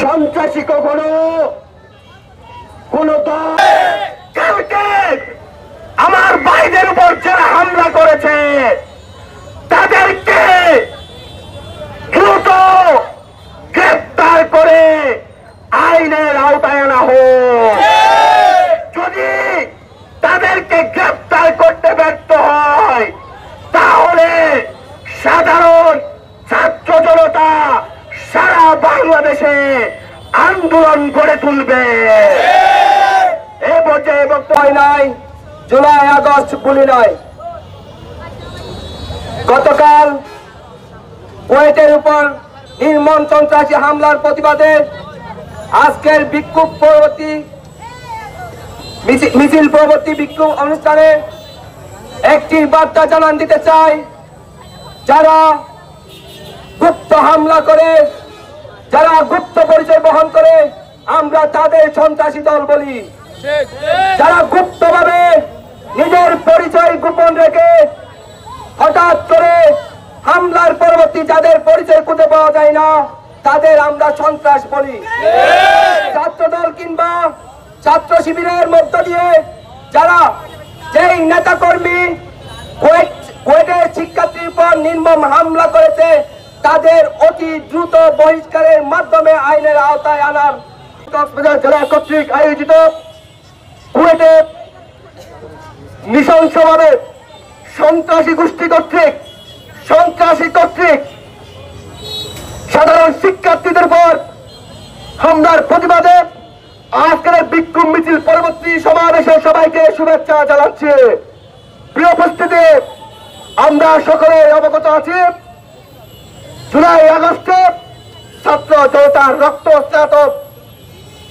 সন্ত্রাসী কখনো কোন দল কালকে আমার ভাইদের উপর যারা হামলা করেছে তাদেরকে দ্রুত গ্রেফতার করে আইনের আওতায় আনা হোক। যদি তাদেরকে গ্রেফতার করতে ব্যর্থ হয় তাহলে সাধারণ ছাত্র জনতা সারা বাংলাদেশে আন্দোলন গড়ে তুলবে। এ পর্যায়ে বক্তব্য নাই, জুলাই আগস্ট গুলি নয়। গতকাল কুয়েটের উপর নির্মম সন্ত্রাসী হামলার প্রতিবাদে আজকের বিক্ষোভ পরবর্তী মিছিল পরবর্তী বিক্ষোভ অনুষ্ঠানে একটি বার্তা জানান দিতে চাই। যারা গুপ্ত হামলা করে, যারা গুপ্ত পরিচয় বহন করে, আমরা তাদের সন্ত্রাসী দল বলি। যারা গুপ্তভাবে নিজের পরিচয় গোপন রেখে হঠাৎ করে হামলার পরবর্তী যাদের পরিচয় খুঁজে পাওয়া যায় না তাদের আমরা সন্ত্রাস বলি। ছাত্র দল কিংবা ছাত্র শিবিরের মধ্য দিয়ে যারা যেই নেতা কর্মী কুয়েটের শিক্ষার্থীর উপর নির্মম হামলা করেছে তাদের অতি দ্রুত বহিষ্কারের মাধ্যমে আইনের আওতায় আনার জেলা কর্তৃক আয়োজিত কুয়েটে নৃশংসভাবে সন্ত্রাসী গোষ্ঠী কর্তৃক সাধারণ শিক্ষার্থীদের উপর হামলার প্রতিবাদে আজকের বিক্ষোভ মিছিল পরবর্তী সমাবেশে সবাইকে শুভেচ্ছা জানাচ্ছি। প্রিয় উপস্থিতি, আমরা সকলে অবগত আছি জুলাই আগস্টে ছাত্র জনতার রক্তস্নাত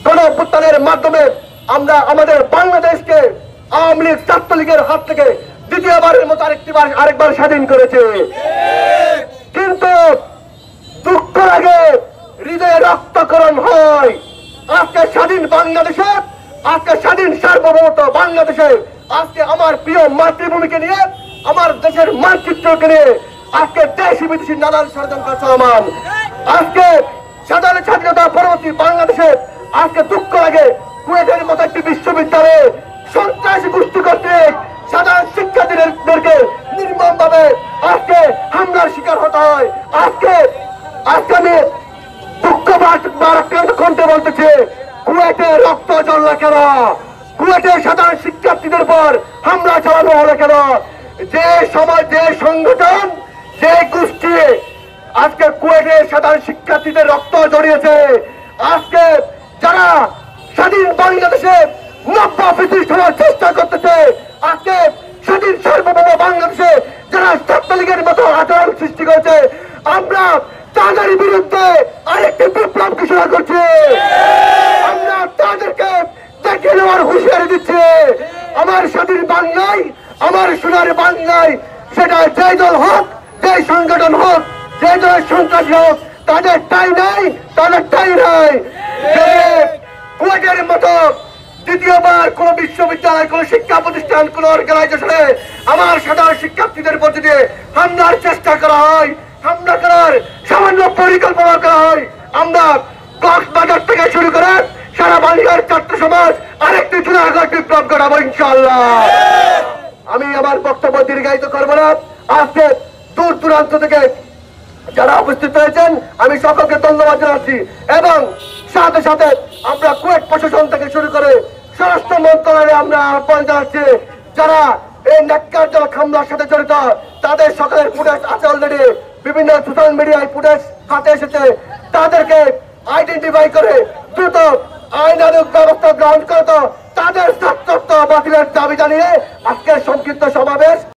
গণঅভ্যুত্থানের মাধ্যমে আমরা আমাদের বাংলাদেশকে আওয়ামী লীগ ছাত্রলীগের হাত থেকে দ্বিতীয়বারের মতো আরেকবার স্বাধীন করেছে। কিন্তু দুঃখ লাগে, হৃদয়ে রক্তকরণ হয়। আজকে স্বাধীন বাংলাদেশে, আজকে স্বাধীন সার্বভৌমত্ব বাংলাদেশে, আজকে আমার প্রিয় মাতৃভূমিকে নিয়ে, আমার দেশের মানচিত্রকে নিয়ে আজকে দেশি বিদেশি নানান ষড়যন্ত্র চলমান। আজকে সাধারণ স্বাধীনতা পরবর্তী বাংলাদেশে আজকে দুঃখ লাগে কুয়েটের মতো একটি বিশ্ববিদ্যালয়ে সন্ত্রাসী গোষ্ঠী কর্তৃক সাধারণ শিক্ষার্থীদেরকে নির্মম ভাবে আজকে হামলার শিকার হতে হয়। আজকে আমি দুঃখ বারাক্রান্ত কণ্ঠে বলতেছি, কুয়েটে রক্ত ঝরল কেন? কুয়েটে সাধারণ শিক্ষার্থীদের পর হামলা চালানো হলো কেন? যে সমাজ, যে সংগঠন, যে গোষ্ঠী আজকে কুয়েটের সাধারণ শিক্ষার্থীদের রক্ত জড়িয়েছে, আজকে যারা স্বাধীন বাংলাদেশে নব্য প্রতিষ্ঠার চেষ্টা করতেছে, আজকে স্বাধীন সার্বভৌম বাংলাদেশে যারা ছাত্রলীগের মতো আচরণ সৃষ্টি করেছে, আমরা তাদের বিরুদ্ধে আরেকটি বিপ্লব ঘোষণা করছি। আমরা তাদেরকে দেখে নেওয়ার হুঁশিয়ারি দিচ্ছি। আমার স্বাধীন বাংলায়, আমার সোনার বাংলায়, সেটা যে দল হোক, যে সংগঠন হোক, যে দলের সন্ত্রাসী হোক, তাদের ঠাঁই নাই, তাদের ঠাঁই নাই। কুয়েটের মতো দ্বিতীয়বার কোন বিশ্ববিদ্যালয়, কোন শিক্ষা প্রতিষ্ঠান, কোন অর্গানাইজেশনে আমার সাধারণ শিক্ষার্থীদের প্রতি দিয়ে হামলার চেষ্টা করা হয়, হামলা করার সামান্য পরিকল্পনা করা হয়, আমরা কক্সবাজার থেকে শুরু করে সারা বাংলার ছাত্র সমাজ আরেকটি জুনাগড় বিপ্লব ঘটাবো ইনশাআল্লাহ। আমি আমার বক্তব্য দীর্ঘায়িত করবো না। আজকে দূর দূরান্ত থেকে যারা উপস্থিত হয়েছেন আমি সকলকে ধন্যবাদ জানাচ্ছি এবং সাথে সাথে আমরা কুয়েট প্রশাসন থেকে শুরু করে স্বরাষ্ট্র মন্ত্রণালয়ে আমরা আহ্বান জানাচ্ছি, যারা এই ন্যাক্কারজনক হামলার সাথে জড়িত তাদের সকলের ফুটেজ আছে অলরেডি, বিভিন্ন সোশ্যাল মিডিয়ায় ফুটেজ হাতে এসেছে, তাদেরকে আইডেন্টিফাই করে দ্রুত আইনানুগ ব্যবস্থা গ্রহণ করত, তাদের ছাত্রত্ব বাতিলের দাবি জানিয়ে আজকের সংক্ষিপ্ত সমাবেশ